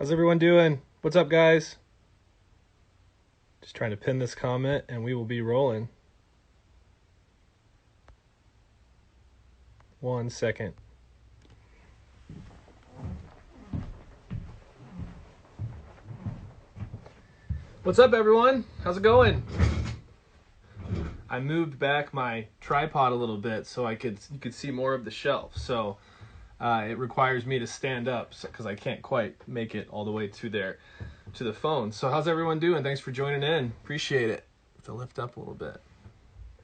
How's everyone doing? What's up, guys? Just trying to pin this comment and we will be rolling. 1 second. What's up, everyone? How's it going? I moved back my tripod a little bit so you could see more of the shelf. So it requires me to stand up because I can't quite make it all the way to the phone. So how's everyone doing? Thanks for joining in. Appreciate it. To lift up a little bit.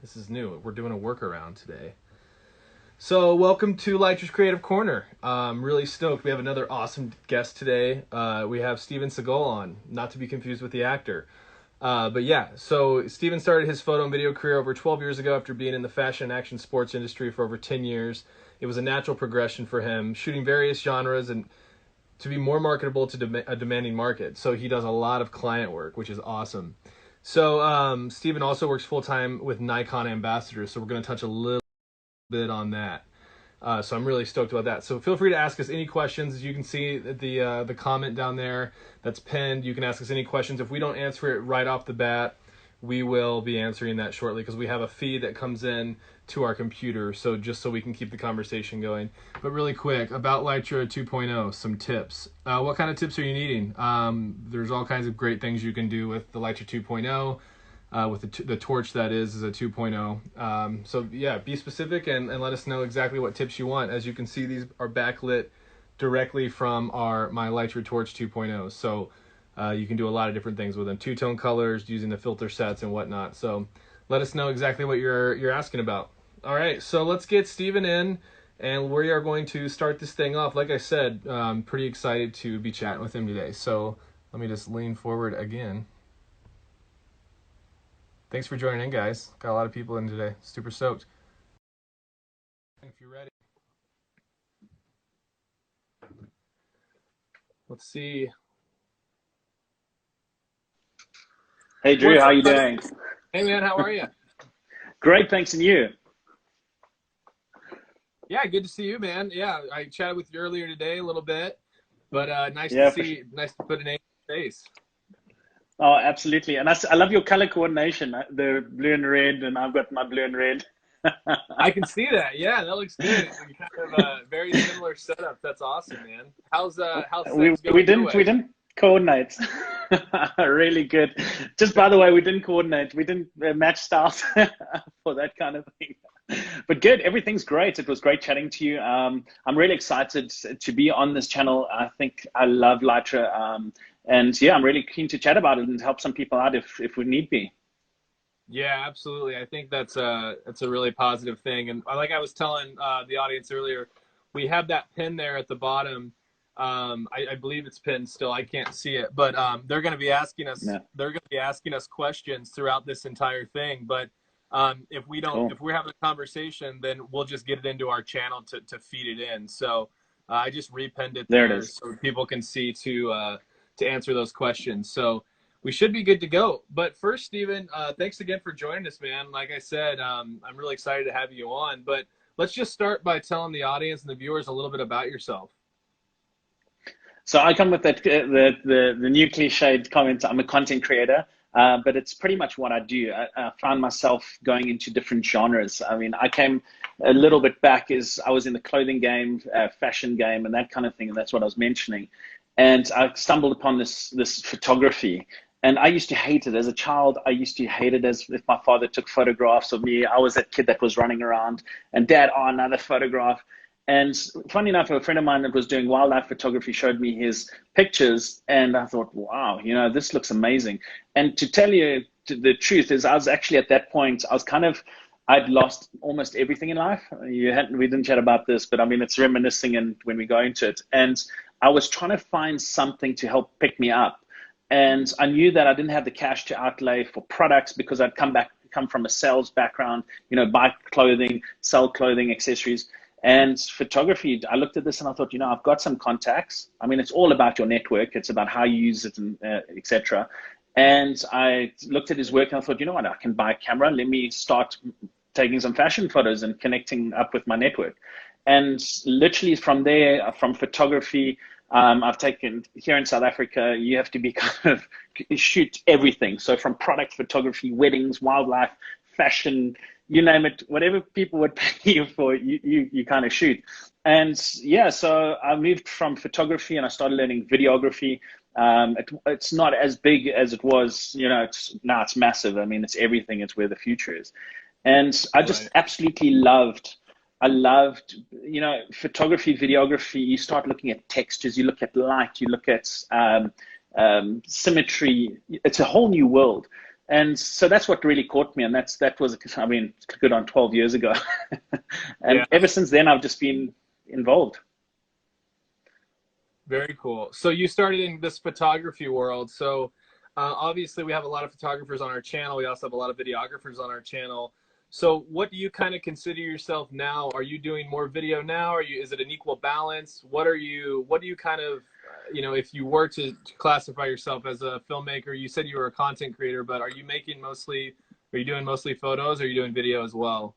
This is new. We're doing a workaround today. So welcome to Litra's Creative Corner. I'm really stoked. We have another awesome guest today. We have Stephen Segal on, not to be confused with the actor. But yeah, so Stephen started his photo and video career over 12 years ago after being in the fashion and action sports industry for over 10 years. It was a natural progression for him, shooting various genres and to be more marketable to a demanding market. So he does a lot of client work, which is awesome. So Stephen also works full-time with Nikon Ambassadors, so we're going to touch a little bit on that. So I'm really stoked about that. So feel free to ask us any questions. As you can see the comment down there that's pinned, you can ask us any questions. If we don't answer it right off the bat, we will be answering that shortly because we have a feed that comes in to our computer, so just so we can keep the conversation going. But really quick, about Litra 2.0, some tips. What kind of tips are you needing? There's all kinds of great things you can do with the Litra 2.0. With the torch that is a 2.0. So yeah, be specific and let us know exactly what tips you want. As you can see, these are backlit directly from my Litra torch 2.0. So you can do a lot of different things with them. Two-tone colors, using the filter sets and whatnot. So let us know exactly what you're asking about. All right, so let's get Stephen in, and we are going to start this thing off. Like I said, I'm pretty excited to be chatting with him today. So let me just lean forward again. Thanks for joining in, guys. Got a lot of people in today. Super stoked. If you're ready. Let's see. Hey, Drew, how you doing? Hey, man, how are you? Great, thanks, and you? Yeah, good to see you, man. Yeah, I chatted with you earlier today a little bit, but nice to put a name to face. Oh, absolutely. And I love your color coordination, the blue and red, and I've got my blue and red. I can see that. Yeah, that looks good. It's kind of a very similar setup. That's awesome, man. How's things going? We didn't coordinate. Really good. Just by the way, we didn't coordinate. We didn't match styles for that kind of thing. But good, everything's great. It was great chatting to you. I'm really excited to be on this channel. I think I love Litra. And yeah, I'm really keen to chat about it and help some people out if we need be. Yeah, absolutely. I think that's a really positive thing. And like I was telling the audience earlier, we have that pin there at the bottom. I believe it's pinned still. I can't see it, but they're going to be asking us. Yeah. They're going to be asking us questions throughout this entire thing. But if we don't, cool. If we're having a conversation, then we'll just get it into our channel to feed it in. So I just repinned it there so people can see to answer those questions. So we should be good to go. But first, Stephen, thanks again for joining us, man. Like I said, I'm really excited to have you on. But let's just start by telling the audience and the viewers a little bit about yourself. So I come with the new cliched comment. I'm a content creator. But it's pretty much what I do. I found myself going into different genres. I mean, I came a little bit back as I was in the clothing game, fashion game, and that kind of thing. And that's what I was mentioning. And I stumbled upon this photography. And I used to hate it. As a child, I used to hate it as if my father took photographs of me. I was that kid that was running around. And Dad, oh, another photograph. And funny enough, a friend of mine that was doing wildlife photography showed me his pictures, and I thought, wow, this looks amazing. And to tell you the truth is, I was actually at that point, I'd lost almost everything in life. We didn't chat about this, but I mean, it's reminiscing and when we go into it. And I was trying to find something to help pick me up. And I knew that I didn't have the cash to outlay for products because I'd come from a sales background, buy clothing, sell clothing, accessories. And photography, I looked at this and I thought, I've got some contacts. I mean, it's all about your network. It's about how you use it, and etc. And I looked at his work and I thought, you know what, I can buy a camera. Let me start taking some fashion photos and connecting up with my network. And literally from there, from photography, I've taken here in South Africa, you have to be kind of shoot everything. So from product photography, weddings, wildlife, fashion, you name it, whatever people would pay you for, you kind of shoot. And yeah, so I moved from photography and I started learning videography. It's not as big as it was, now it's massive. I mean, it's everything. It's where the future is. And I just absolutely I loved, photography, videography. You start looking at textures, you look at light, you look at symmetry. It's a whole new world. And so that's what really caught me. And that was, I mean, good on 12 years ago. And ever since then, I've just been involved. Very cool. So you started in this photography world. So obviously we have a lot of photographers on our channel. We also have a lot of videographers on our channel. So what do you kind of consider yourself now? Are you doing more video now? Is it an equal balance? What do you kind of, if you were to classify yourself as a filmmaker, you said you were a content creator, but are you doing mostly photos, or are you doing video as well?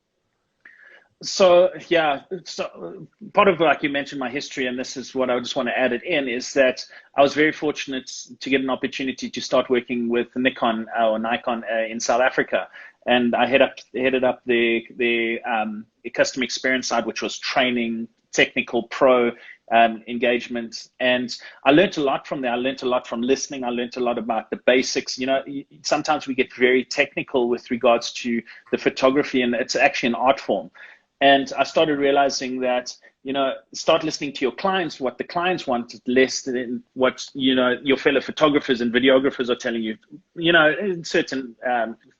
So yeah, so part of, like you mentioned, my history, and this is what I just want to add it in, is that I was very fortunate to get an opportunity to start working with Nikon in South Africa, and I headed up the customer experience side, which was training, technical, pro engagement, and I learned a lot from there. I learned a lot from listening. I learned a lot about the basics. Sometimes we get very technical with regards to the photography, and it's actually an art form. And I started realizing that, start listening to your clients, what the clients want, less than what, your fellow photographers and videographers are telling you, in certain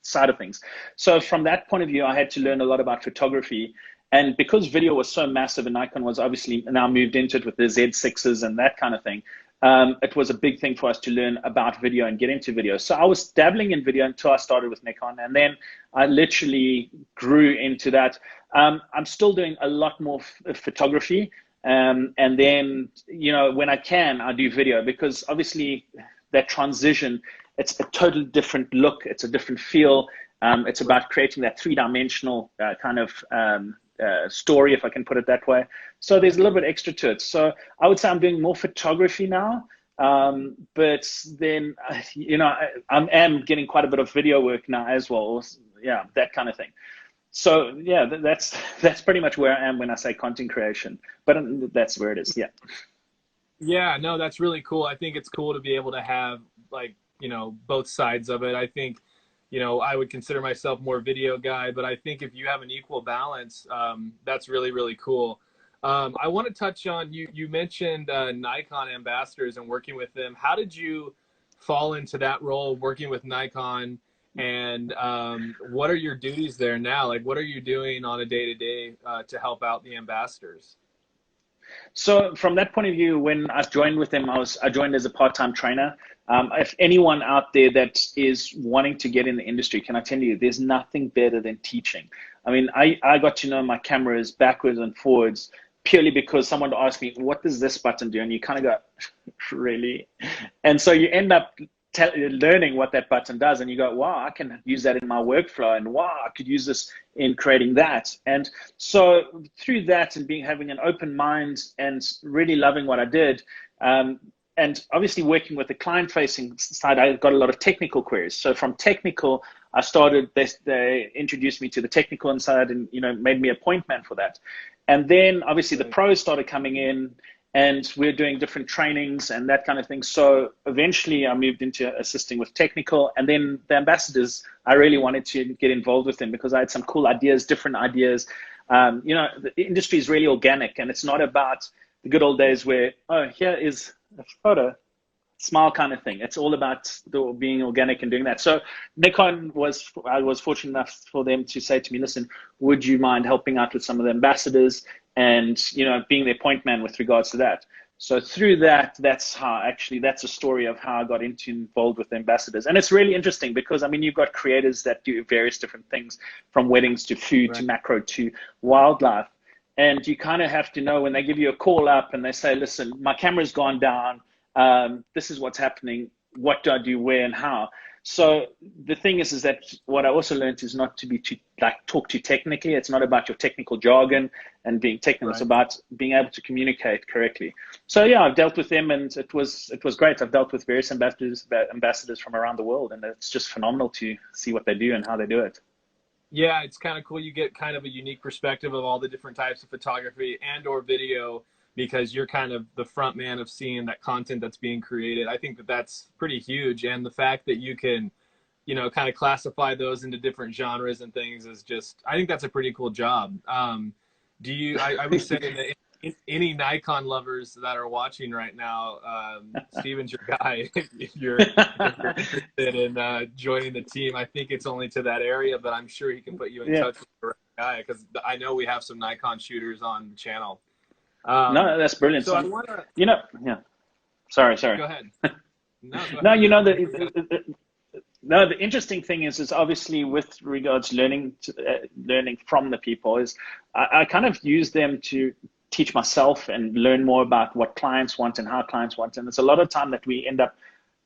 side of things. So from that point of view, I had to learn a lot about photography. And because video was so massive, and Nikon was obviously now moved into it with the Z6s and that kind of thing, it was a big thing for us to learn about video and get into video. So I was dabbling in video until I started with Nikon, and then I literally grew into that. I'm still doing a lot more photography, and then when I can, I do video, because obviously that transition, it's a totally different look, it's a different feel. It's about creating that three-dimensional kind of story, if I can put it that way. So there's a little bit extra to it. So I would say I'm doing more photography now, but then I am getting quite a bit of video work now as well. Yeah, that kind of thing. So yeah, that's pretty much where I am when I say content creation. But that's where it is. Yeah. Yeah, no, that's really cool. I think it's cool to be able to have, like, both sides of it. I think, I would consider myself more video guy, but I think if you have an equal balance, that's really, really cool. I want to touch on, you mentioned Nikon Ambassadors and working with them. How did you fall into that role, working with Nikon? And what are your duties there now? Like, what are you doing on a day-to-day to help out the ambassadors? So from that point of view, when I joined with them, I joined as a part-time trainer. If anyone out there that is wanting to get in the industry, can I tell you, there's nothing better than teaching. I mean, I got to know my cameras backwards and forwards purely because someone asked me, what does this button do? And you kind of go, really? And so you end up learning what that button does, and you go, wow, I can use that in my workflow, and wow, I could use this in creating that. And so through that, and having an open mind and really loving what I did, and obviously working with the client-facing side, I got a lot of technical queries. So from technical, I started, they introduced me to the technical side, and made me a point man for that. And then obviously the pros started coming in, and we're doing different trainings and that kind of thing. So eventually I moved into assisting with technical, and then the ambassadors, I really wanted to get involved with them because I had some cool ideas, different ideas. The industry is really organic, and it's not about the good old days where, oh, here is a photo, smile kind of thing. It's all about being organic and doing that. So Nikon I was fortunate enough for them to say to me, listen, would you mind helping out with some of the ambassadors and, being their point man with regards to that? So through that, that's a story of how I got involved with the ambassadors. And it's really interesting because, I mean, you've got creators that do various different things, from weddings to food, to macro to wildlife. And you kind of have to know when they give you a call up and they say, listen, my camera's gone down, this is what's happening. what do I do where and how. So the thing is that what I also learned is not to be too, like, talk too technically. It's not about your technical jargon and being technical. Right. It's about being able to communicate correctly. So yeah, I've dealt with them, and it was great. I've dealt with various ambassadors from around the world, and it's just phenomenal to see what they do and how they do it. Yeah, it's kind of cool. You get kind of a unique perspective of all the different types of photography and or video, because you're kind of the front man of seeing that content that's being created. I think that that's pretty huge. And the fact that you can, kind of classify those into different genres and things is just, I think that's a pretty cool job. I would say that any Nikon lovers that are watching right now, Steven's your guy. If you're interested in joining the team, I think it's only to that area, but I'm sure he can put you in touch with the right guy, because I know we have some Nikon shooters on the channel. No, that's brilliant. So I want to, yeah. Sorry. go ahead. No, No, no, the interesting thing is obviously with regards to learning from the people is I kind of use them to teach myself and learn more about what clients want and how clients want. And it's a lot of time that we end up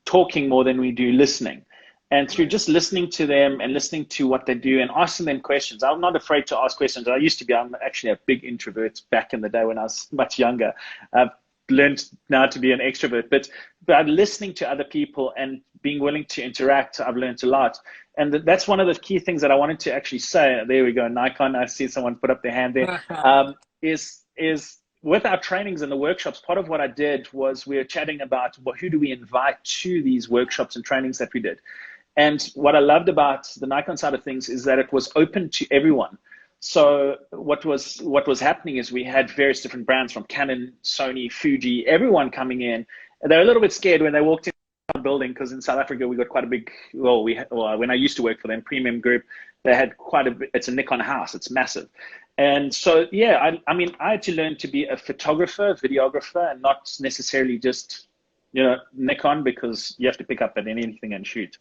talking more than we do listening. And through just listening to them and listening to what they do and asking them questions, I'm not afraid to ask questions. I used to be, I'm actually a big introvert back in the day when I was much younger. I've learned now to be an extrovert, but by listening to other people and being willing to interact, I've learned a lot. And that's one of the key things that I wanted to actually say. There we go, Nikon. I see someone put up their hand there. Is with our trainings and the workshops, part of what I did was we were chatting about, well, who do we invite to these workshops and trainings that we did? And what I loved about the Nikon side of things is that it was open to everyone. So what was happening is we had various different brands from Canon, Sony, Fuji, everyone coming in. And they were a little bit scared when they walked in the building, because in South Africa we got quite a big, when I used to work for them, Premium Group, they had quite a bit. It's a Nikon house, it's massive. And so, yeah, I mean, I had to learn to be a photographer, videographer, and not necessarily just, Nikon, because you have to pick up at anything and shoot.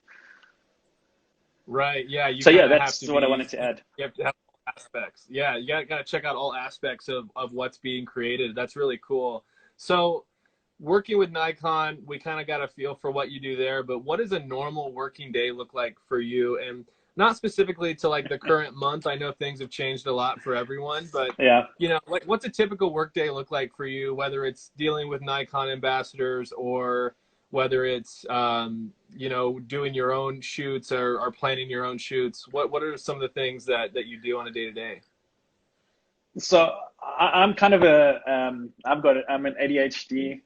Right. Yeah. So yeah, that's what I wanted to add. You have to have all aspects. Yeah. You got to check out all aspects of what's being created. That's really cool. So working with Nikon, we kind of got a feel for what you do there, but what does a normal working day look like for you? And not specifically to like the current month. I know things have changed a lot for everyone, but yeah, like what's a typical work day look like for you, whether it's dealing with Nikon ambassadors or whether it's, doing your own shoots or planning your own shoots? What are some of the things that you do on a day-to-day? So I'm kind of I'm an ADHD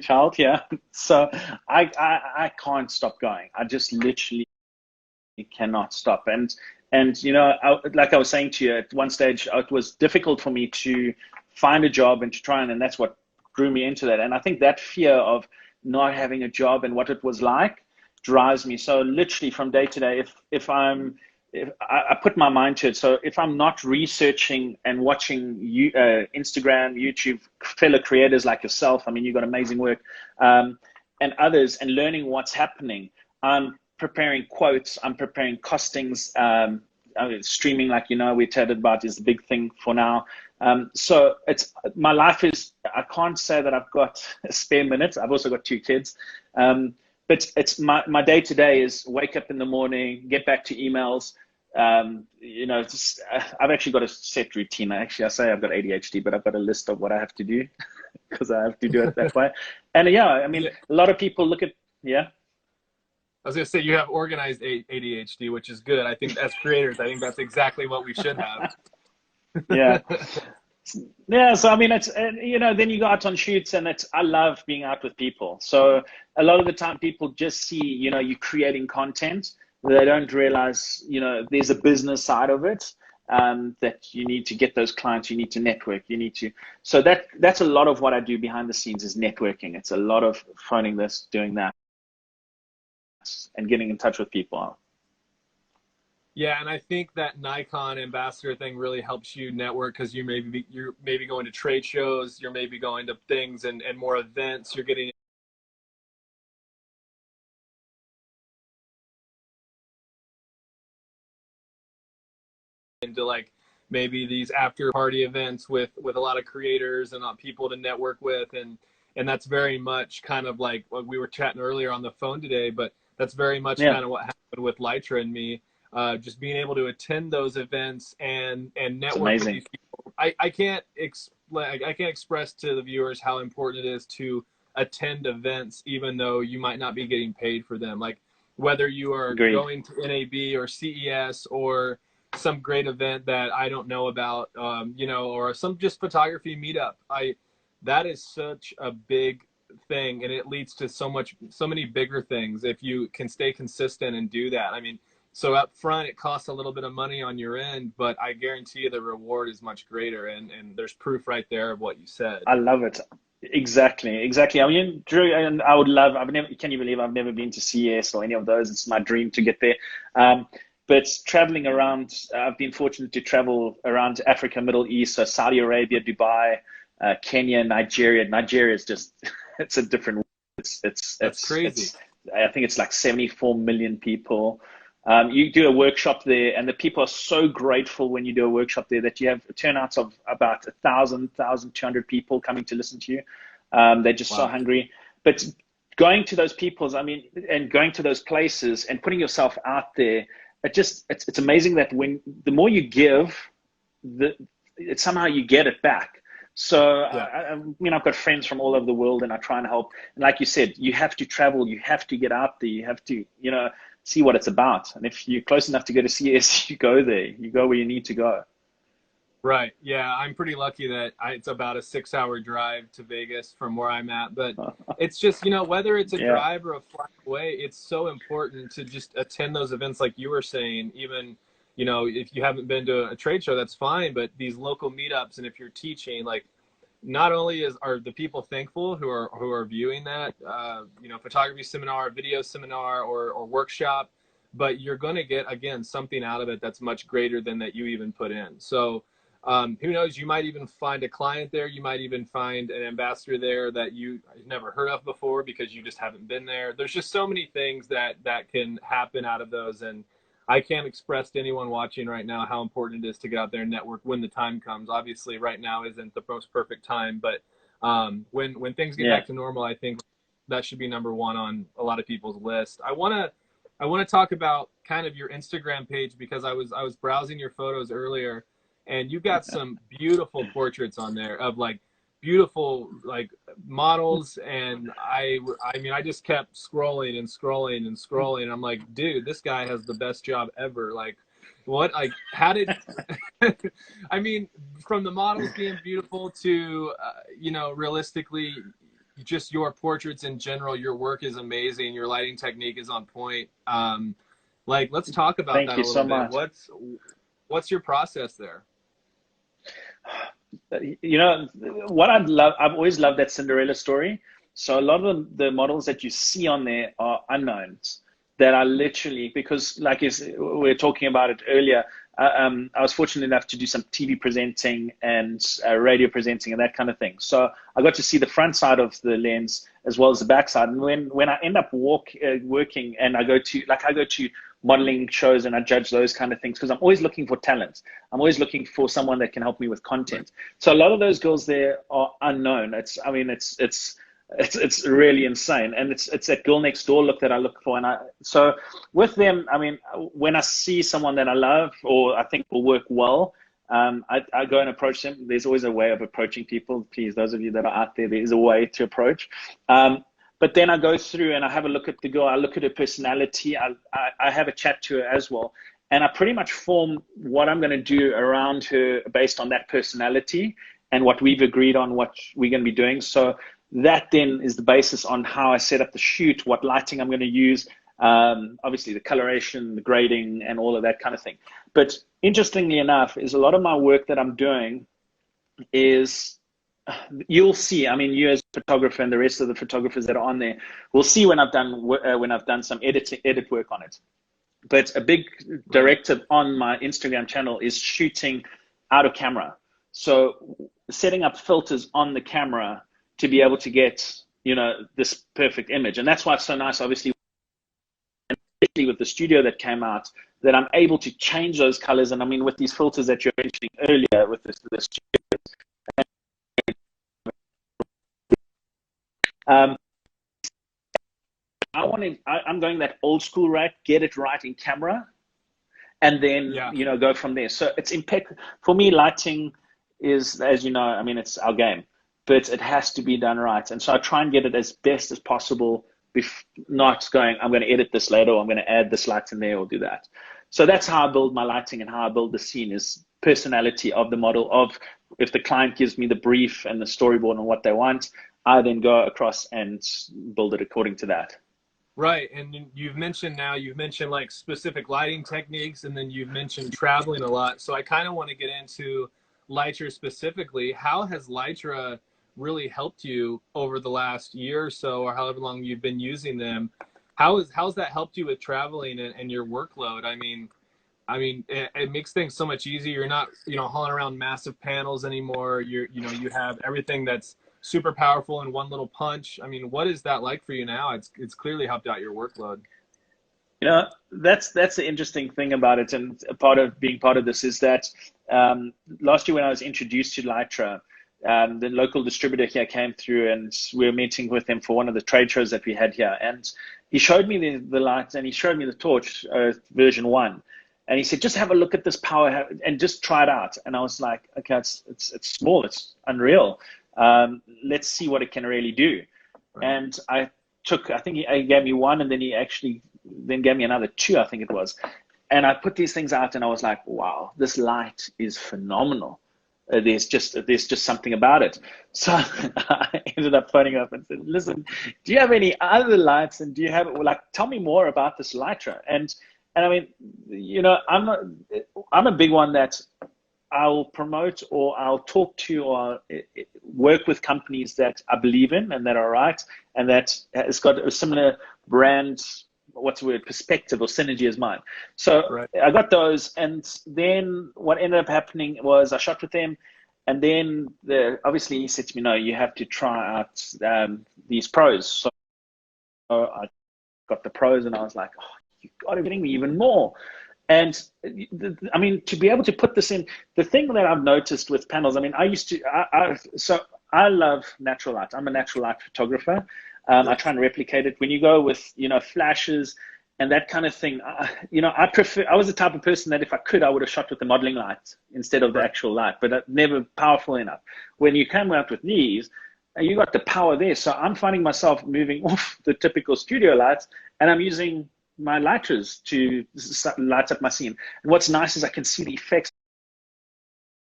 child, yeah. So I can't stop going. I just literally cannot stop. And like I was saying to you, at one stage, it was difficult for me to find a job and to try and that's what drew me into that. And I think that fear of not having a job and what it was like drives me. So literally from day to day, if I put my mind to it. So if I'm not researching and watching Instagram, YouTube, fellow creators like yourself, I mean, you've got amazing work, and others, and learning what's happening, I'm preparing quotes, I'm preparing costings, streaming, like, we chatted about, is the big thing for now. So my life is, I can't say that I've got a spare minute. I've also got 2 kids. But it's my day to day is wake up in the morning, get back to emails. I've actually got a set routine. I say I've got ADHD, but I've got a list of what I have to do because I have to do it that way. And yeah, I mean, a lot of people look at, yeah. I was going to say, you have organized ADHD, which is good. I think as creators, I think that's exactly what we should have. Yeah. Yeah, so I mean, then you go out on shoots, and I love being out with people. So a lot of the time people just see, you creating content. They don't realize, there's a business side of it, that you need to get those clients, you need to network, so that's a lot of what I do behind the scenes is networking. It's a lot of phoning this, doing that, and getting in touch with people. Yeah, and I think that Nikon ambassador thing really helps you network, because you're maybe going to trade shows, you're maybe going to things and more events, you're getting into like maybe these after party events with a lot of creators and people to network with, and And that's very much kind of like what we were chatting earlier on the phone today, but that's very much Yeah, kind of what happened with Litra and me. Just being able to attend those events and it's network with amazing. these people. I can't explain, I can't express to the viewers how important it is to attend events, even though you might not be getting paid for them. Like whether you are Agreed. going to NAB or CES or some great event that I don't know about, you know, or some just photography meetup. That is such a big thing, and it leads to so many bigger things if you can stay consistent and do that. I mean, so up front it costs a little bit of money on your end, but I guarantee you the reward is much greater, and there's proof right there of what you said. I love it. Exactly, exactly. I mean, Drew, and I would love, I've never, can you believe I've never been to CES or any of those? It's my dream to get there. But traveling around, I've been fortunate to travel around Africa, Middle East, so Saudi Arabia, Dubai, Kenya, Nigeria. Nigeria is just, it's a different, That's crazy. I think it's like 74 million people. You do a workshop there, and the people are so grateful when you do a workshop there that you have turnouts of about 1,200 people coming to listen to you. They're just so Wow. hungry. But going to those people's, I mean, and going to those places and putting yourself out there, it's amazing that when the more you give, somehow you get it back. So, Yeah. I mean, I've got friends from all over the world, and I try and help. And like you said, you have to travel, you have to get out there, you have to, you know, see what it's about. And if you're close enough to go to CS, you go there, you go where you need to go. Right. Yeah, I'm pretty lucky that it's about a 6-hour drive to Vegas from where I'm at. But it's just, you know, whether it's a Yeah, drive or a flight away, it's so important to just attend those events like you were saying. Even, you know, if you haven't been to a trade show, that's fine. But these local meetups, and if you're teaching, like, not only are the people thankful who are viewing that, you know, photography seminar, video seminar, or workshop, but you're going to get, again, something out of it that's much greater than that you even put in. So who knows, you might even find a client there. You might even find an ambassador there that you never heard of before because you just haven't been there. There's just so many things that can happen out of those. And I can't express to anyone watching right now how important it is to get out there and network when the time comes. Obviously, right now isn't the most perfect time, but when things get yeah. back to normal, I think that should be number one on a lot of people's list. I want to talk about kind of your Instagram page because I was browsing your photos earlier, and you got some beautiful portraits on there of like beautiful like models, and I mean I just kept scrolling and scrolling and scrolling. I'm like, dude, this guy has the best job ever. Like, what? Like, how did? I mean, from the models being beautiful to you know, realistically, just your portraits in general, your work is amazing. Your lighting technique is on point. Like, let's talk about Thank that you a little so bit. much. What's your process there? You know, I've always loved that Cinderella story. So a lot of the models that you see on there are unknowns that are literally, because like we were talking about it earlier, I was fortunate enough to do some TV presenting and radio presenting and that kind of thing. So I got to see the front side of the lens as well as the back side. And when I end up working and I go to modeling shows and I judge those kind of things because I'm always looking for talent. I'm always looking for someone that can help me with content. So a lot of those girls there are unknown. It's really insane, and it's that girl next door look that I look for. And so with them, I mean, when I see someone that I love or I think will work well, I go and approach them. There's always a way of approaching people. Please, those of you that are out there, there is a way to approach. But then I go through and I have a look at the girl. I look at her personality. I have a chat to her as well. And I pretty much form what I'm going to do around her based on that personality and what we've agreed on, what we're going to be doing. So that then is the basis on how I set up the shoot, what lighting I'm going to use, obviously the coloration, the grading, and all of that kind of thing. But interestingly enough, is a lot of my work that I'm doing is, you'll see, I mean, you as a photographer and the rest of the photographers that are on there will see when I've done some edit work on it. But a big directive on my Instagram channel is shooting out of camera. So setting up filters on the camera to be able to get, you know, this perfect image. And that's why it's so nice, obviously, with the studio that came out, that I'm able to change those colors. And I mean, with these filters that you're mentioning earlier with this studio, Um, I'm going that old school route, get it right in camera, and then, Yeah. you know, go from there. So it's impeccable. For me, lighting is, as you know, I mean, it's our game, but it has to be done right. And so I try and get it as best as possible, not going, I'm going to edit this later, or I'm going to add this light in there or do that. So that's how I build my lighting and how I build the scene, is personality of the model. Of, if the client gives me the brief and the storyboard on what they want, I then go across and build it according to that. Right. And you've mentioned like specific lighting techniques, and then you've mentioned traveling a lot. So I kind of want to get into Litra specifically. How has Litra really helped you over the last year or so, or however long you've been using them? How's that helped you with traveling and your workload? It makes things so much easier. You're not, hauling around massive panels anymore. You have everything that's super powerful in one little punch. I mean, what is that like for you now? It's clearly helped out your workload. You know, that's the interesting thing about it, and a part of being part of this is that last year when I was introduced to Litra, the local distributor here came through, and we were meeting with him for one of the trade shows that we had here, and he showed me the lights, and he showed me the torch version 1. And he said, just have a look at this power and just try it out. And I was like, okay, it's small, it's unreal. Let's see what it can really do. Right. And I think he gave me 1, and then he actually then gave me another 2, I think it was. And I put these things out, and I was like, wow, this light is phenomenal. There's just something about it. So I ended up phoning up and said, listen, do you have any other lights? And do you have, like, tell me more about this Litra. And I mean, you know, I'm a big one that I'll promote, or I'll talk to, or work with companies that I believe in and that are right, and that has got a similar brand, perspective or synergy as mine. So right. I got those, and then what ended up happening was I shot with them, and then obviously he said to me, no, you have to try out these pros. So I got the pros, and I was like, oh, you got to be getting me even more. And I mean, to be able to put this in, the thing that I've noticed with panels, I mean, I love natural light. I'm a natural light photographer. I try and replicate it. When you go with, flashes and that kind of thing, I was the type of person that if I could, I would have shot with the modeling light instead of the actual light, but never powerful enough. When you come out with these, you got the power there. So I'm finding myself moving off the typical studio lights, and I'm using my Litras to light up my scene. And what's nice is I can see the effects.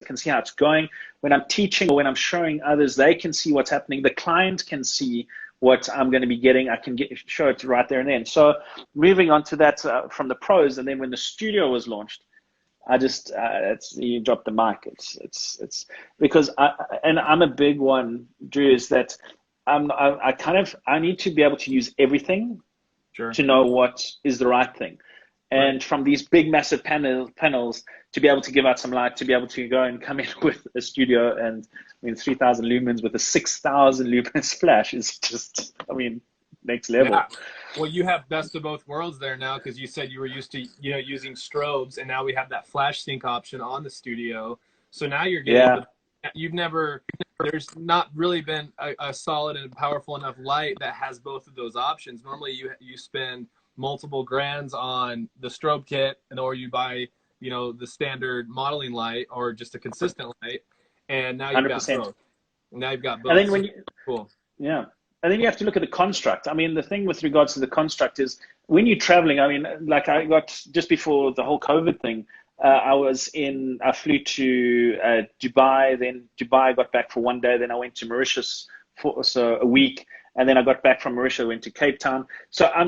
I can see how it's going. When I'm teaching or when I'm showing others, they can see what's happening. The client can see what I'm going to be getting. I can show it right there and then. So moving on to that from the pros, and then when the studio was launched, I just you dropped the mic. It's because I'm a big one, Drew, is that I need to be able to use everything. Sure. To know what is the right thing. And right. From these big, massive panels, to be able to give out some light, to be able to go and come in with a studio, and 3,000 lumens with a 6,000 lumens flash is just, next level. Yeah. Well, you have best of both worlds there now, because you said you were used to, using strobes, and now we have that flash sync option on the studio. So now you're getting, there's not really been a solid and powerful enough light that has both of those options. Normally you spend multiple grands on the strobe kit, or you buy, the standard modeling light or just a consistent light. And now you've 100%. Got both. Now you've got both. And then cool. Yeah. And then you have to look at the construct. The thing with regards to the construct is when you're traveling, like I got just before the whole COVID thing, I flew to Dubai, then Dubai, got back for 1 day, then I went to Mauritius for a week, and then I got back from Mauritius, went to Cape Town. So I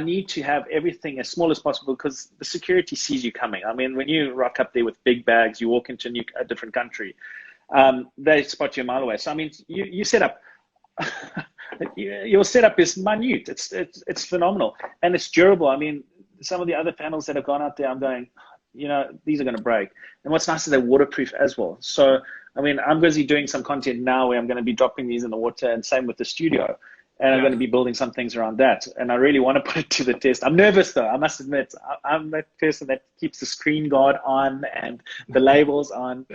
need to have everything as small as possible, because the security sees you coming. When you rock up there with big bags, you walk into a different country, they spot you a mile away. So you set up, your setup is minute. It's phenomenal, and it's durable. Some of the other panels that have gone out there, I'm going, these are going to break. And what's nice is they're waterproof as well. So, I'm busy doing some content now where I'm going to be dropping these in the water, and same with the studio. And I'm going to be building some things around that. And I really want to put it to the test. I'm nervous though, I must admit. I'm that person that keeps the screen guard on and the labels on.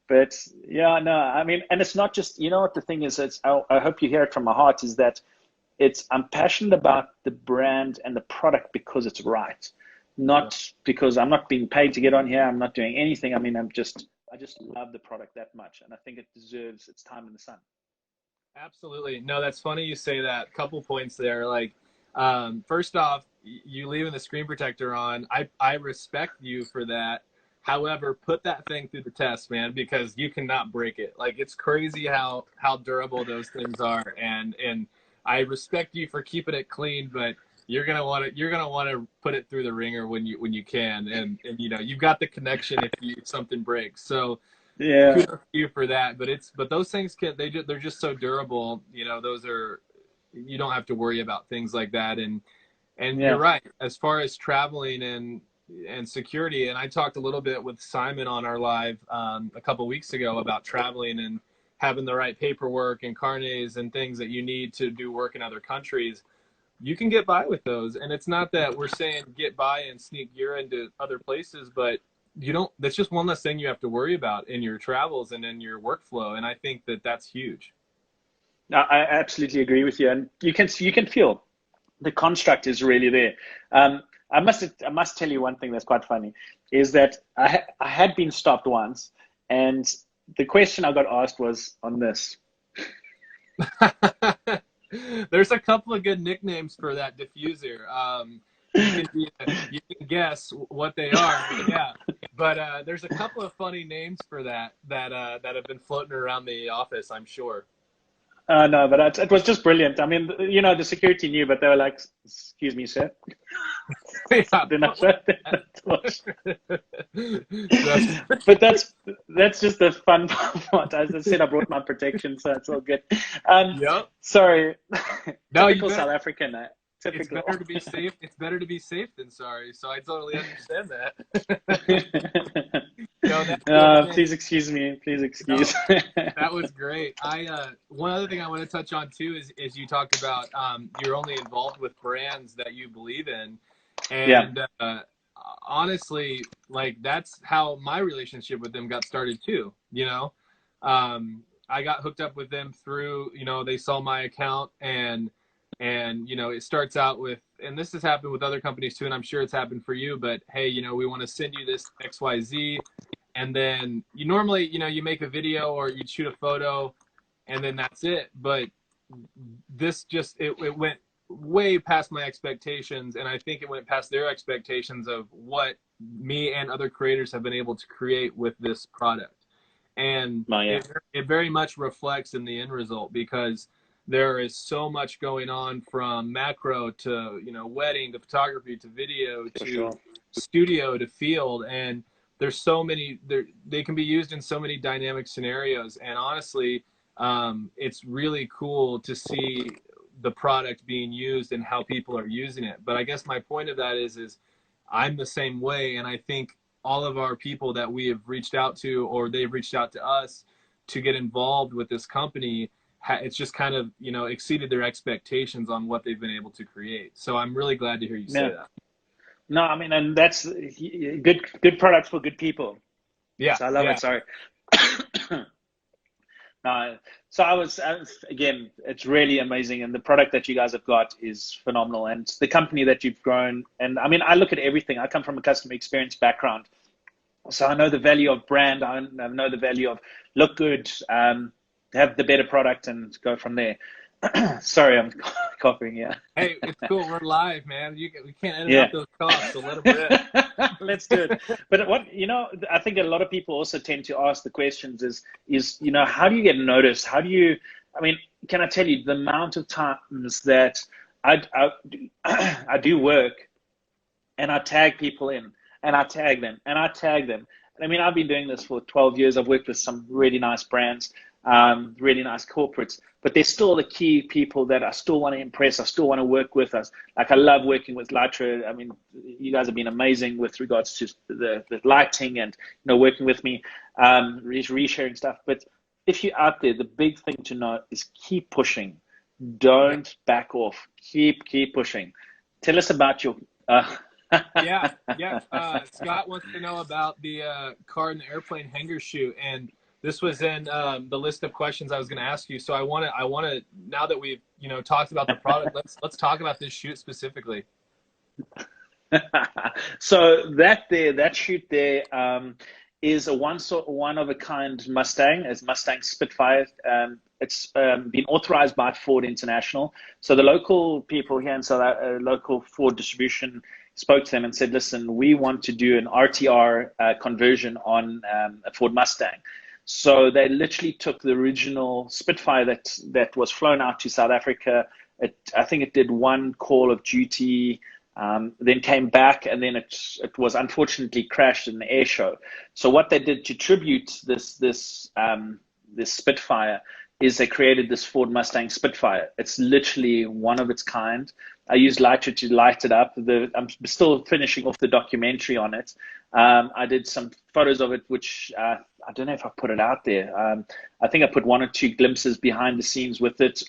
But yeah, no, I mean, and it's not just, you know what the thing is, I hope you hear it from my heart, is that I'm passionate about the brand and the product because it's right. Not because I'm not being paid to get on here. I'm not doing anything. I mean, I just love the product that much. And I think it deserves its time in the sun. Absolutely. No, that's funny you say that. Couple points there. Like, first off, you leaving the screen protector on, I respect you for that. However, put that thing through the test, man, because you cannot break it. Like, it's crazy how durable those things are, and I respect you for keeping it clean, but you're gonna want to put it through the ringer when you can, and you know you've got the connection if something breaks. So Yeah. kudos to you for that. But those things they're just so durable. You know, you don't have to worry about things like that. And you're Yeah. right, as far as traveling and security. And I talked a little bit with Simon on our live a couple weeks ago about traveling and having the right paperwork and carnets and things that you need to do work in other countries. You can get by with those. And it's not that we're saying get by and sneak gear into other places, but you don't, that's just one less thing you have to worry about in your travels and in your workflow. And I think that that's huge. I absolutely agree with you. And you can feel the construct is really there. I must tell you one thing that's quite funny is that I had been stopped once, and the question I got asked was on this. There's a couple of good nicknames for that diffuser. You can guess what they are. Yeah, but there's a couple of funny names for that have been floating around the office, I'm sure. No, but it was just brilliant. I mean, you know, the security knew, but they were like, "Excuse me, sir." Yeah, Then I showed them but that's just the fun part. As I said, I brought my protection, so it's all good. Yep. Sorry. No, Typical South African. It's Typical. better to be safe. It's better to be safe than sorry. So I totally understand that. No, that's good. Please excuse me. Please excuse. No, that was great. One other thing I want to touch on too is you talked about you're only involved with brands that you believe in, and honestly, like that's how my relationship with them got started too. You know, I got hooked up with them through they saw my account and it starts out with, and this has happened with other companies too, and I'm sure it's happened for you. But hey, we want to send you this XYZ. And then you normally, you make a video or you shoot a photo and then that's it. But this it went way past my expectations. And I think it went past their expectations of what me and other creators have been able to create with this product. And it very much reflects in the end result, because there is so much going on from macro to, wedding to photography to video to studio to field. And there's so many, they can be used in so many dynamic scenarios. And honestly, it's really cool to see the product being used and how people are using it. But I guess my point of that is I'm the same way. And I think all of our people that we have reached out to, or they've reached out to us to get involved with this company, it's just kind of, exceeded their expectations on what they've been able to create. So I'm really glad to hear you say that. No, I mean, and that's good products for good people. Yeah. So I love it. Sorry. So I was, again, it's really amazing. And the product that you guys have got is phenomenal. And the company that you've grown. And I mean, I look at everything. I come from a customer experience background. So I know the value of brand. I know the value of look good, have the better product, and go from there. Sorry, I'm coughing. Yeah. Hey, it's cool. We're live, man. We can't edit out those coughs, so let them rip. Let's do it. But I think a lot of people also tend to ask the questions is how do you get noticed? How do you? I mean, can I tell you the amount of times that I do work and I tag people in and I tag them and I tag them. I mean, I've been doing this for 12 years. I've worked with some really nice brands, really nice corporates, but they're still the key people that I still want to impress. I still want to work with us. Like I love working with Lightray. I mean, you guys have been amazing with regards to the lighting and, working with me, resharing stuff. But if you're out there, the big thing to know is keep pushing. Don't back off. Keep pushing. Tell us about your, Yeah. Scott wants to know about the car and the airplane hanger shoot. And This was in the list of questions I was going to ask you. So I want to now that we've talked about the product, let's talk about this shoot specifically. So that shoot there is a one of a kind Mustang. It's Mustang Spitfire. It's been authorized by Ford International. So the local people here in local Ford distribution spoke to them and said, listen, we want to do an RTR conversion on a Ford Mustang. So they literally took the original Spitfire that was flown out to South Africa. I think it did one call of duty, then came back, and then it was unfortunately crashed in the air show. So what they did to tribute this Spitfire is they created this Ford Mustang Spitfire. It's literally one of its kind. I used Lightray to light it up. I'm still finishing off the documentary on it. I did some photos of it, which I don't know if I put it out there. I think I put one or two glimpses behind the scenes with it,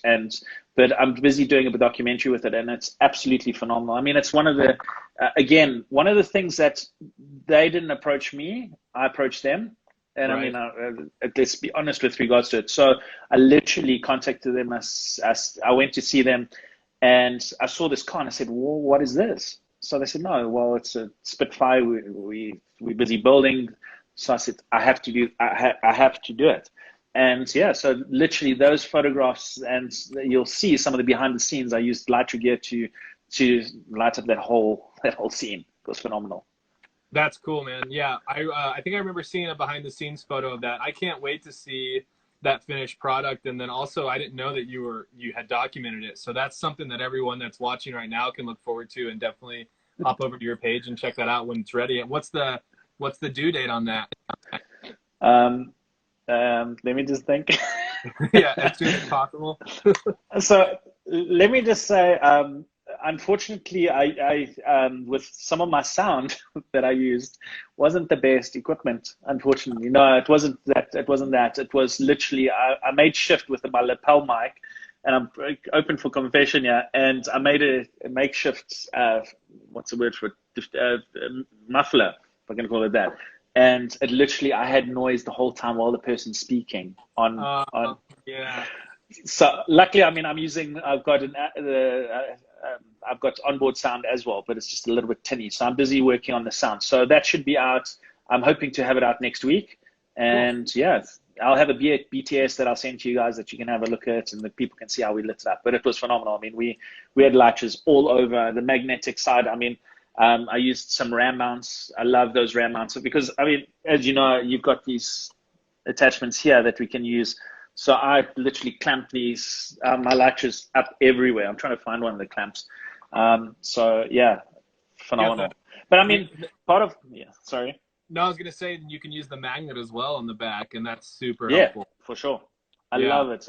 but I'm busy doing a documentary with it, and it's absolutely phenomenal. I mean, it's one of the things that they didn't approach me. I approached them. And right. I mean, let's be honest with regards to it. So I literally contacted them as I went to see them, and I saw this car and I said, well, what is this? So they said, no, well, it's a Spitfire. We're busy building. So I said, I have to do it. And yeah, so literally those photographs, and you'll see some of the behind the scenes. I used Lightray gear to light up that whole scene. It was phenomenal. That's cool, man. Yeah, I think I remember seeing a behind the scenes photo of that. I can't wait to see that finished product. And then also, I didn't know that you had documented it. So that's something that everyone that's watching right now can look forward to, and definitely hop over to your page and check that out when it's ready. And what's the due date on that? Let me just think. Yeah, as soon as possible. So let me just say, unfortunately, I with some of my sound that I used wasn't the best equipment. Unfortunately, no, it wasn't that. It was literally I made shift with my lapel mic, and I'm open for confession here. And I made a makeshift what's the word for it? Muffler, if I can call it that. And it literally, I had noise the whole time while the person's speaking on. Yeah. So luckily, I mean, I've got I've got onboard sound as well, but it's just a little bit tinny. So I'm busy working on the sound. So that should be out. I'm hoping to have it out next week. And yeah, I'll have a BTS that I'll send to you guys that you can have a look at, and that people can see how we lit it up. But it was phenomenal. I mean, we had lights all over the magnetic side. I mean, I used some RAM mounts. I love those RAM mounts because, I mean, as you know, you've got these attachments here that we can use. So I literally clamped these, my latches up everywhere. I'm trying to find one of the clamps. So yeah, phenomenal. But I mean, sorry. No, I was going to say you can use the magnet as well on the back, and that's super helpful. Yeah, for sure. I love it.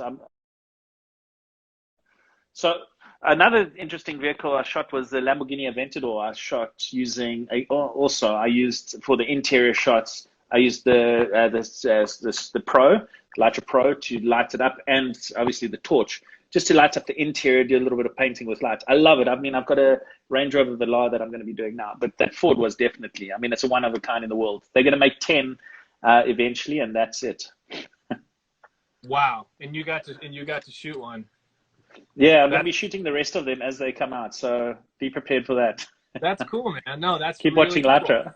So another interesting vehicle I shot was the Lamborghini Aventador. I shot using, I used for the interior shots, I used the Litra Pro to light it up, and obviously the torch just to light up the interior, do a little bit of painting with light. I love it. I mean, I've got a Range Rover Velar that I'm going to be doing now, but that Ford was definitely, I mean, it's a one of a kind in the world. They're going to make 10 eventually, and that's it. Wow. And you got to shoot one. Yeah, I'm going to be shooting the rest of them as they come out, so be prepared for that. That's cool, man. No, that's keep really watching cool. Litra.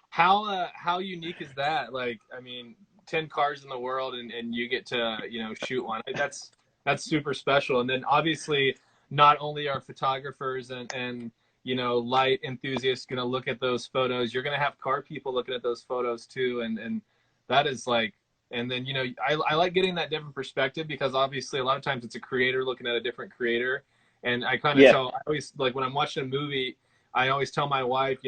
How unique is that? Like, I mean, 10 cars in the world and you get to, shoot one. That's super special. And then obviously not only are photographers and light enthusiasts going to look at those photos, you're going to have car people looking at those photos too. And that is like, and then, I like getting that different perspective, because obviously a lot of times it's a creator looking at a different creator. And I kind of tell, I always, like, when I'm watching a movie, I always tell my wife,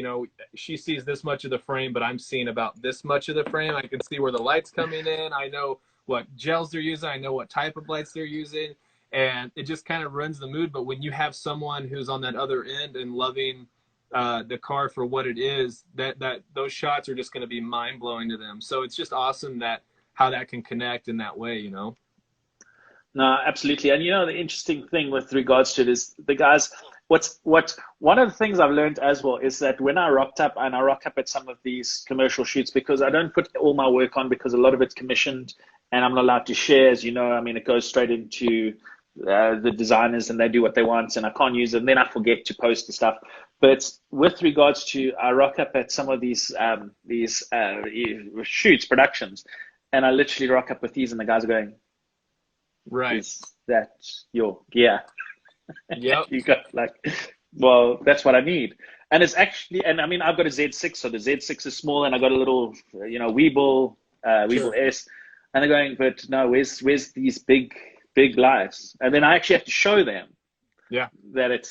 she sees this much of the frame, but I'm seeing about this much of the frame. I can see where the light's coming in. I know what gels they're using. I know what type of lights they're using. And it just kind of runs the mood. But when you have someone who's on that other end and loving the car for what it is, that those shots are just going to be mind blowing to them. So it's just awesome how that can connect in that way, No, absolutely. And the interesting thing with regards to it is the guys, One of the things I've learned as well is that when I rock up at some of these commercial shoots, because I don't put all my work on because a lot of it's commissioned and I'm not allowed to share, as you know. I mean, it goes straight into the designers and they do what they want and I can't use it, and then I forget to post the stuff. But with regards to, I rock up at some of these shoots, productions, and I literally rock up with these and the guys are going, right, is that your gear? Yep. You got like, well, that's what I need. And it's actually, and I mean, I've got a Z6, so the Z6 is small and I got a little, Weeble S, and they're going, but no, where's these big lights? And then I actually have to show them that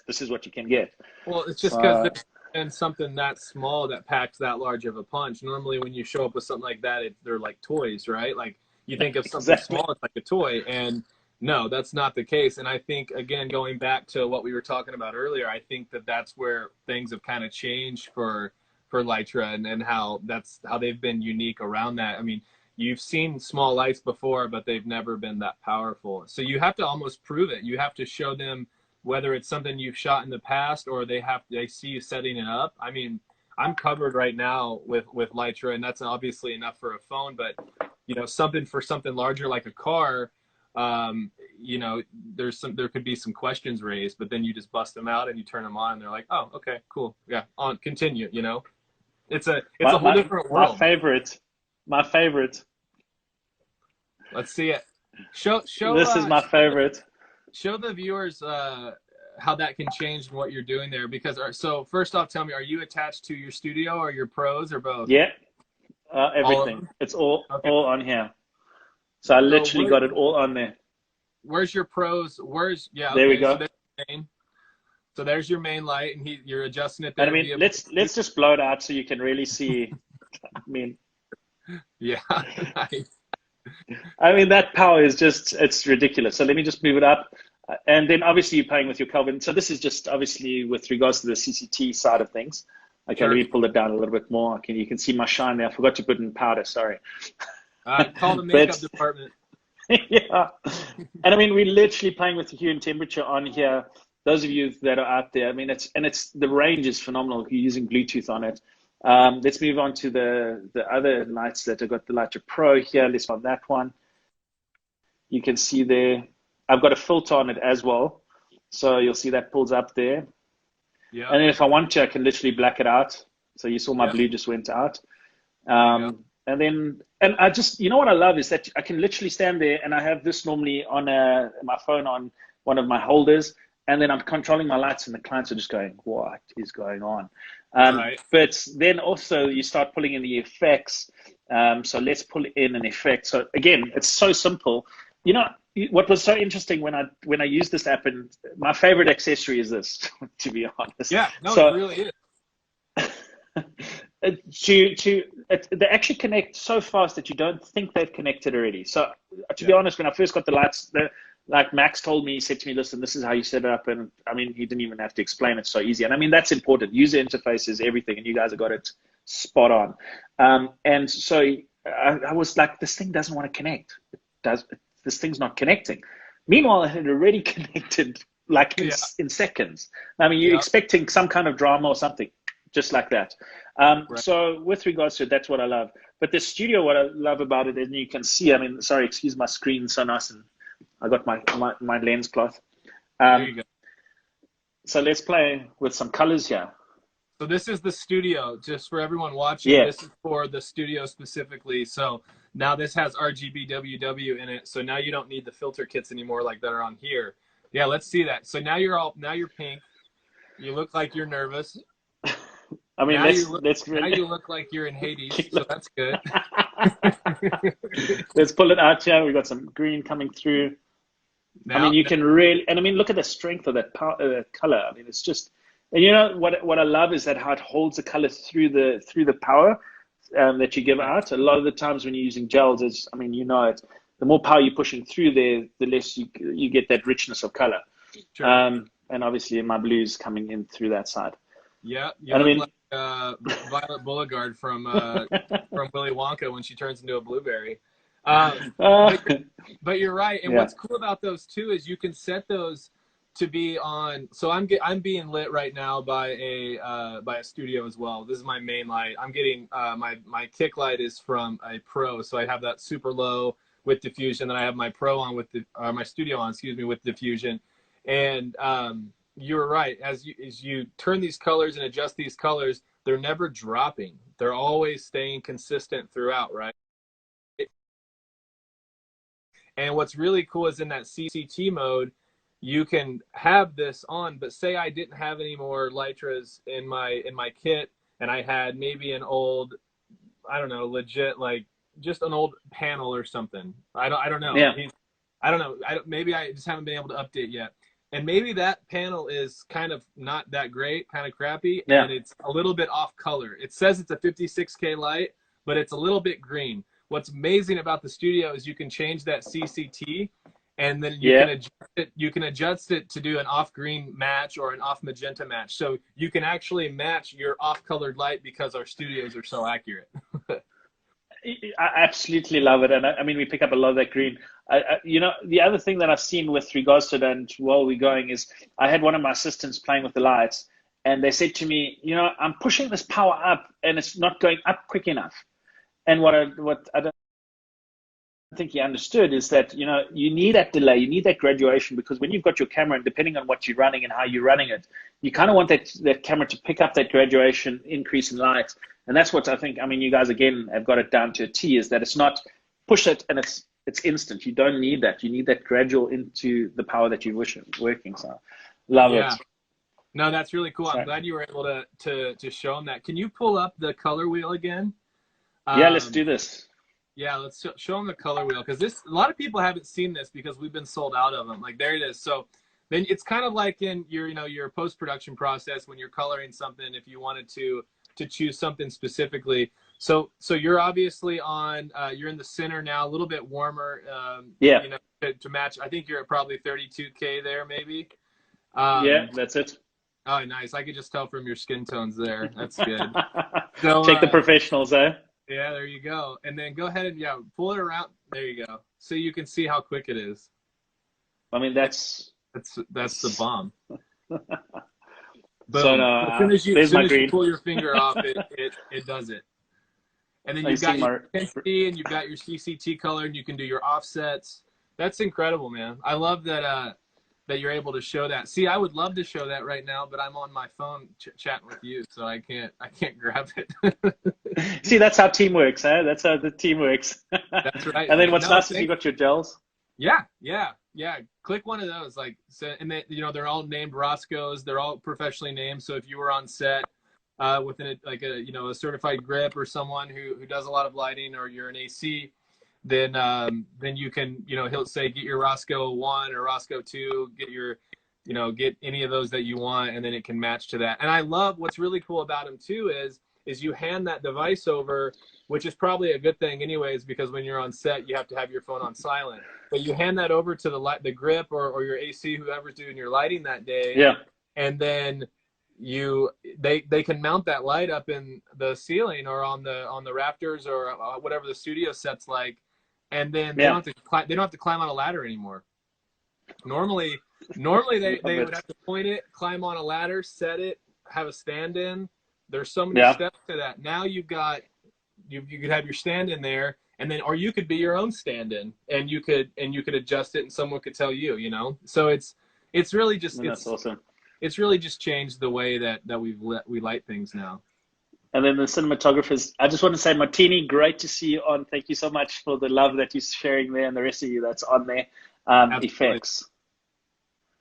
this is what you can get. Well, it's just because there's something that small that packs that large of a punch. Normally when you show up with something like that, they're like toys, right? Like you think of something small, it's like a toy, and no, that's not the case. And I think, again, going back to what we were talking about earlier, I think that's where things have kind of changed for Litra and how they've been unique around that. I mean, you've seen small lights before, but they've never been that powerful. So you have to almost prove it. You have to show them whether it's something you've shot in the past or they see you setting it up. I mean, I'm covered right now with Litra, and that's obviously enough for a phone, but something larger like a car, there could be some questions raised, but then you just bust them out and you turn them on and they're like, oh, okay, cool. Yeah. Continue, it's a whole different world. My favorite. Let's see it. Show. This is my favorite. Show the viewers, how that can change what you're doing there. Because, so first off, tell me, are you attached to your studio or your pros or both? Yeah. Everything. It's all on here. So I literally got it all on there. Where's your pros? There we go. So there's your main light, and you're adjusting it there. And I mean, let's just blow it out so you can really see. I mean, yeah. Nice. I mean, that power is it's ridiculous. So let me just move it up. And then obviously you're playing with your Kelvin. So this is just obviously with regards to the CCT side of things. Okay, sure. Let me pull it down a little bit more. You can see my shine there. I forgot to put in powder, sorry. Call the makeup department. Yeah. And I mean, we're literally playing with the hue and temperature on here. Those of you that are out there, I mean, the range is phenomenal. You're using Bluetooth on it. Let's move on to the other lights that have got the Litra Pro here. Let's on that one. You can see there, I've got a filter on it as well. So you'll see that pulls up there. Yeah. And then if I want to, I can literally black it out. So you saw my blue just went out. And I just, what I love is that I can literally stand there and I have this normally on my phone on one of my holders. And then I'm controlling my lights and the clients are just going, what is going on? Right. But then also you start pulling in the effects. So let's pull in an effect. So again, it's so simple. What was so interesting when I used this app, and my favorite accessory is this, to be honest. Yeah, no, so, it really is. They actually connect so fast that you don't think they've connected already. So to be honest, when I first got the lights, like Max told me, he said to me, listen, this is how you set it up. And I mean, he didn't even have to explain it, so easy. And I mean, that's important. User interface is everything, and you guys have got it spot on. And so I was like, this thing doesn't want to connect. This thing's not connecting. Meanwhile, it had already connected like in seconds. I mean, you're expecting some kind of drama or something, just like that. Right. So with regards to it, that's what I love. But the studio, what I love about it, and you can see, I mean, sorry, excuse my screen, so nice, and I got my lens cloth. There you go. So let's play with some colors here. So this is the studio, just for everyone watching. Yeah. This is for the studio specifically. So now this has RGB WW in it. So now you don't need the filter kits anymore like that are on here. Yeah, let's see that. So now you're pink. You look like you're nervous. I mean, now you look like you're in Hades, so that's good. Let's pull it out here. We got some green coming through. Now, I mean, you can really, and I mean, look at the strength of that color. I mean, it's just, and what I love is that how it holds the color through the power that you give out. A lot of the times when you're using gels, I mean, the more power you're pushing through there, the less you get that richness of color. Sure. And obviously my blues coming in through that side. Yeah, you look like Violet Beauregard from Willy Wonka when she turns into a blueberry. But you're right. And what's cool about those too is you can set those to be on. So I'm being lit right now by a studio as well. This is my main light. I'm getting my kick light is from a pro, so I have that super low with diffusion. Then I have my pro on with the my studio on, excuse me, with diffusion. And you're right. As you turn these colors and adjust these colors, they're never dropping. They're always staying consistent throughout, right? And what's really cool is in that CCT mode, you can have this on, but say I didn't have any more Litras in my kit, and I had maybe an old, I don't know, legit, like just an old panel or something. I don't know. Yeah. I don't know. Maybe I just haven't been able to update yet. And maybe that panel is kind of not that great, kind of crappy, Yeah. and it's a little bit off color. It says it's a 56K light, but it's a little bit green. What's amazing about the studio is you can change that CCT, and then you can adjust it to do an off green match or an off magenta match. So you can actually match your off colored light because our studios are so accurate. I absolutely love it. And I mean, we pick up a lot of that green. You know, the other thing that I've seen with regards to that, and while we're going, is I had one of my assistants playing with the lights, and they said to me, you know, I'm pushing this power up and it's not going up quick enough. And what I don't think he understood is that, you know, you need that delay, you need that graduation, because when you've got your camera, and depending on what you're running and how you're running it, you kind of want that camera to pick up that graduation increase in light. And that's what I think, I mean, you guys, again, have got it down to a T, is that it's not push it and it's instant. You don't need that. You need that gradual into the power that you're working. So love it. No, that's really cool. Sorry. I'm glad you were able to show them that. Can you pull up the color wheel again? Yeah, let's do this. Yeah, let's show them the color wheel, because a lot of people haven't seen this because we've been sold out of them. Like, there it is. So then it's kind of like in your post-production process when you're coloring something, if you wanted to choose something specifically. So you're obviously on, you're in the center now, a little bit warmer, yeah, you know, to match. I think you're at probably 32K there, maybe. Yeah, that's it. Oh, nice. I could just tell from your skin tones there. That's good. So, take the professionals, eh? Yeah, there you go. And then go ahead and pull it around. There you go. So you can see how quick it is. I mean, that's the bomb. Boom. So as soon as you pull your finger off, it does it. And then you've got your intensity and you've got your CCT color, and you can do your offsets. That's incredible, man. I love that that you're able to show that. See, I would love to show that right now, but I'm on my phone chatting with you, so I can't grab it. See, that's how team works, eh? That's how the team works. That's right. And then what's nice is you got your gels. Yeah. Click one of those, and they, they're all named Roscoes. They're all professionally named. So if you were on set with a certified grip or someone who does a lot of lighting, or you're an AC, then you can, he'll say, get your Roscoe 1 or Roscoe 2, get your, get any of those that you want, and then it can match to that. And I love what's really cool about him too is you hand that device over, which is probably a good thing anyways, because when you're on set, you have to have your phone on silent. But you hand that over to the grip or your AC, whoever's doing your lighting that day. Yeah. And then they can mount that light up in the ceiling or on the rafters or whatever the studio set's like. And then they don't have to climb on a ladder anymore. Normally they would have to point it, climb on a ladder, set it, have a stand-in. There's so many steps to that. Now you could have your stand-in there, and then, or you could be your own stand-in, and you could adjust it, and someone could tell you, So it's really just that's awesome. It's really just changed the way that we light things now. And then the cinematographers, I just want to say, Martini, great to see you on. Thank you so much for the love that you're sharing there, and the rest of you that's on there. Effects.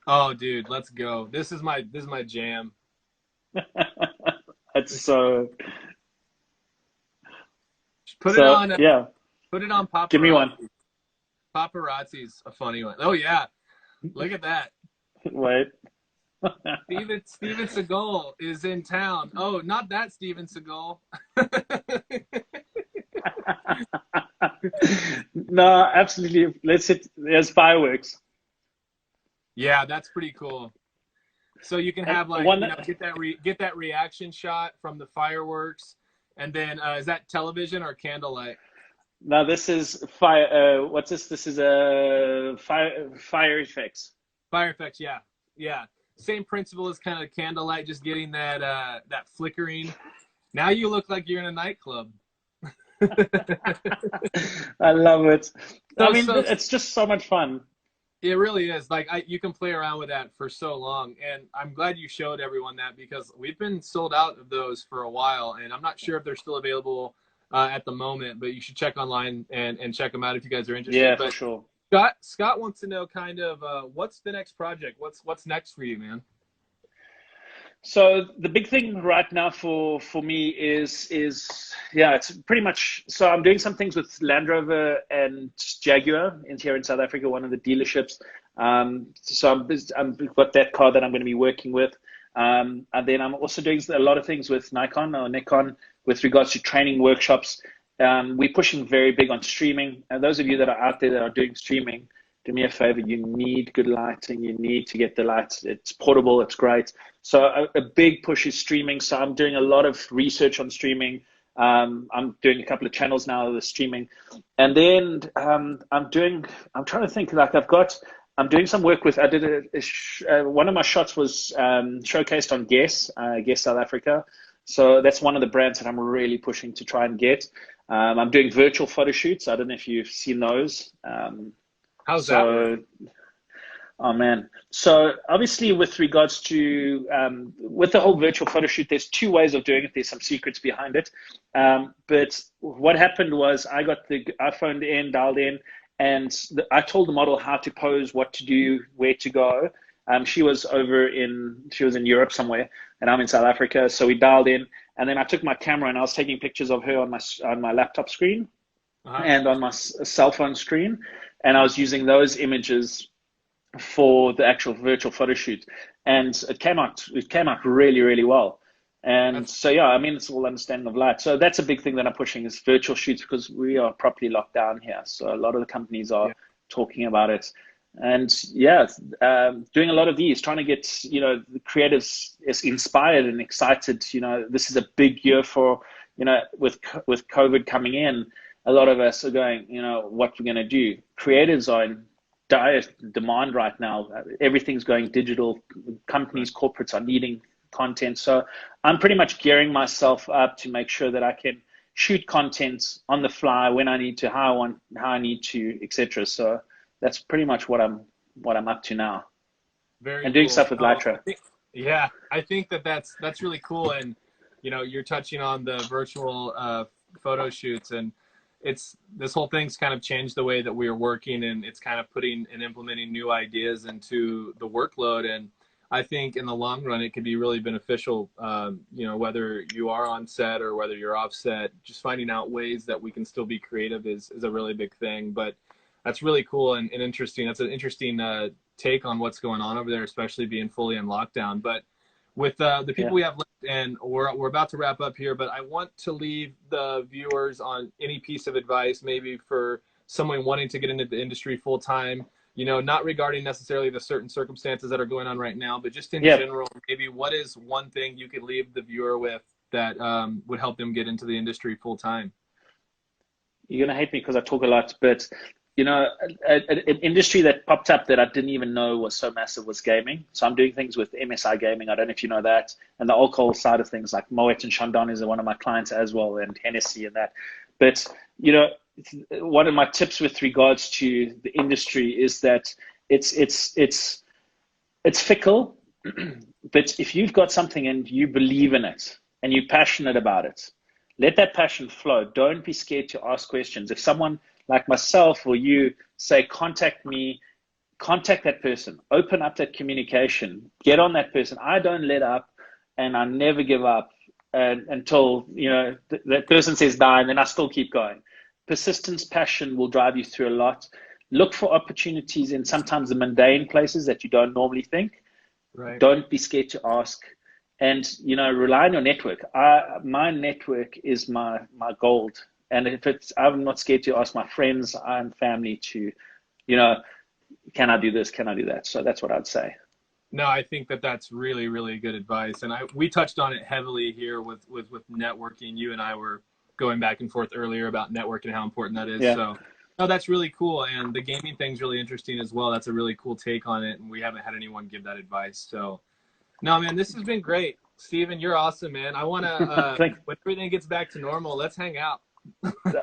Oh, dude, let's go. This is my jam. It's so. Put it on paparazzi. Give me one. Paparazzi's a funny one. Oh yeah, look at that. Wait. Steven Segal is in town. Oh, not that Steven Segal. No, absolutely. There's fireworks. Yeah, that's pretty cool. So you can have get that reaction shot from the fireworks, and then is that television or candlelight? No, this is fire. What's this? This is fire effects. Fire effects, yeah. Yeah, same principle as kind of candlelight, just getting that that flickering. Now you look like you're in a nightclub. I love it. I So mean, so it's just so much fun. It really is. Like you can play around with that for so long, and I'm glad you showed everyone that because we've been sold out of those for a while, and I'm not sure if they're still available at the moment. But you should check online and check them out if you guys are interested. Yeah, for But sure. Scott wants to know kind of what's the next project? What's next for you, man? So the big thing right now for me is yeah, it's pretty much. So I'm doing some things with Land Rover and Jaguar in here in South Africa, one of the dealerships. So I've got that car that I'm going to be working with, and then I'm also doing a lot of things with Nikon with regards to training workshops. We're pushing very big on streaming, and those of you that are out there that are doing streaming, do me a favor, you need good lighting. You need to get the lights. It's portable. It's great. So a big push is streaming. So I'm doing a lot of research on streaming. I'm doing a couple of channels now of the streaming. And then I'm trying to think, like I'm doing some work with, I did one of my shots was showcased on Guess South Africa. So that's one of the brands that I'm really pushing to try and get. I'm doing virtual photo shoots. I don't know if you've seen those. How's that work? Oh man. So obviously with regards to with the whole virtual photo shoot, there's two ways of doing it. There's some secrets behind it. But what happened was I phoned in, dialed in, and I told the model how to pose, what to do, where to go. She was in Europe somewhere, and I'm in South Africa. So we dialed in, and then I took my camera and I was taking pictures of her on my laptop screen and on my cell phone screen, and I was using those images for the actual virtual photo shoot, and it came out really, really well. And so yeah, I mean, it's all understanding of light. So that's a big thing that I'm pushing is virtual shoots because we are properly locked down here. So a lot of the companies are talking about it. And yeah, doing a lot of these, trying to get, the creatives is inspired and excited. This is a big year for, with COVID coming in, a lot of us are going, what we're going to do. Creatives are in dire demand right now. Everything's going digital. Companies, corporates are needing content. So I'm pretty much gearing myself up to make sure that I can shoot content on the fly when I need to, how I need to, etc. So that's pretty much what I'm up to now. Very and doing cool. stuff with Litra. I think that's really cool. And you're touching on the virtual photo shoots, and this whole thing's kind of changed the way that we are working, and it's kind of putting and implementing new ideas into the workload. And I think in the long run, it could be really beneficial, whether you are on set or whether you're off set, just finding out ways that we can still be creative is a really big thing. But that's really cool and interesting. That's an interesting take on what's going on over there, especially being fully in lockdown. But with the people we have left, and we're about to wrap up here, but I want to leave the viewers on any piece of advice, maybe for someone wanting to get into the industry full time, not regarding necessarily the certain circumstances that are going on right now, but just in general, maybe what is one thing you could leave the viewer with that would help them get into the industry full time? You're going to hate me because I talk a lot, but an industry that popped up that I didn't even know was so massive was gaming. So I'm doing things with MSI Gaming. I don't know if you know that. And the alcohol side of things, like Moet and Chandon is one of my clients as well, and Hennessy and that. But, one of my tips with regards to the industry is that it's fickle, but if you've got something and you believe in it and you're passionate about it, let that passion flow. Don't be scared to ask questions. If someone like myself or you say, contact me, contact that person, open up that communication, get on that person. I don't let up, and I never give up until, that person says die, and then I still keep going. Persistence, passion will drive you through a lot. Look for opportunities in sometimes the mundane places that you don't normally think. Right. Don't be scared to ask. And, rely on your network. My network is my gold. And I'm not scared to ask my friends and family to, can I do this? Can I do that? So that's what I'd say. No, I think that's really, really good advice. And we touched on it heavily here with networking. You and I were going back and forth earlier about networking and how important that is. Yeah. So Oh, that's really cool. And the gaming thing's really interesting as well. That's a really cool take on it. And we haven't had anyone give that advice. So, no, man, this has been great. Steven, you're awesome, man. I want to, Thank when everything gets back to normal, let's hang out.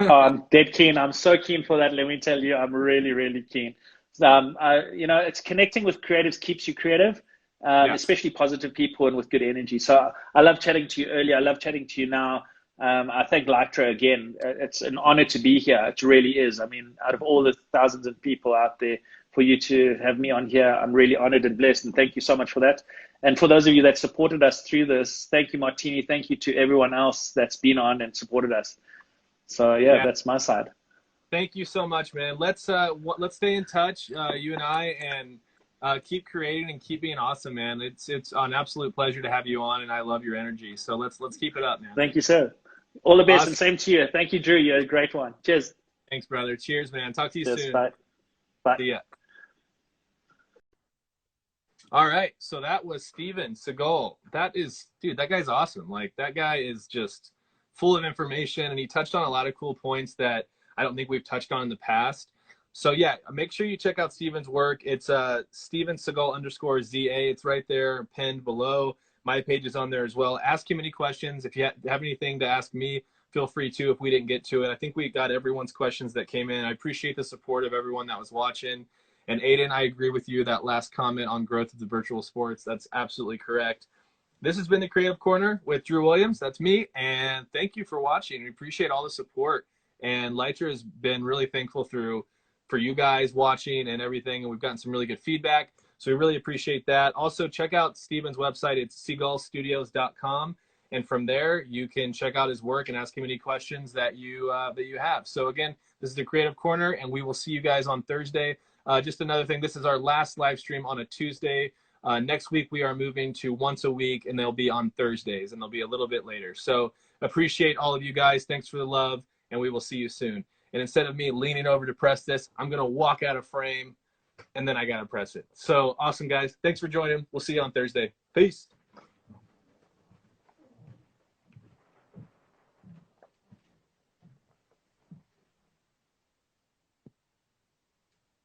I'm dead keen. I'm so keen for that. Let me tell you, I'm really, really keen. You know, it's connecting with creatives keeps you creative, Yes. especially positive people and with good energy. So I love chatting to you earlier. I love chatting to you now. I thank Litra again. It's an honor to be here. It really is. I mean, out of all the thousands of people out there, for you to have me on here, I'm really honored and blessed. And thank you so much for that. And for those of you that supported us through this, thank you, Martini. Thank you to everyone else that's been on and supported us. So yeah, Yeah. that's my side. Thank you so much, man. Let's stay in touch, you and I, and keep creating and keep being awesome, man. It's an absolute pleasure to have you on, and I love your energy. So let's keep it up, man. Thank you, sir. All the best, and Awesome. same to you. Thank you, Drew. You're a great one. Cheers. Thanks, brother. Cheers, man. Talk to you Cheers. soon. Bye. Bye. See ya. All right. So that was Stephen Segal. That is, dude, that guy's awesome. Like, that guy is just full of information, and he touched on a lot of cool points that I don't think we've touched on in the past. So yeah, make sure you check out Steven's work. It's Steven Segal _ ZA. It's right there pinned below. My page is on there as well. Ask him any questions. If you have anything to ask me, feel free to if we didn't get to it. I think we got everyone's questions that came in. I appreciate the support of everyone that was watching. And Aiden, I agree with you, that last comment on growth of the virtual sports. That's absolutely correct. This has been the Creative Corner with Drew Williams. That's me. And thank you for watching. We appreciate all the support. And Litra has been really thankful for you guys watching and everything. And we've gotten some really good feedback. So we really appreciate that. Also, check out Steven's website. It's segalstudios.com. And from there, you can check out his work and ask him any questions that you have. So again, this is the Creative Corner, and we will see you guys on Thursday. Just another thing, this is our last live stream on a Tuesday. Next week, we are moving to once a week, and they'll be on Thursdays, and they'll be a little bit later. So appreciate all of you guys. Thanks for the love, and we will see you soon. And instead of me leaning over to press this, I'm going to walk out of frame, and then I got to press it. So awesome, guys. Thanks for joining. We'll see you on Thursday. Peace.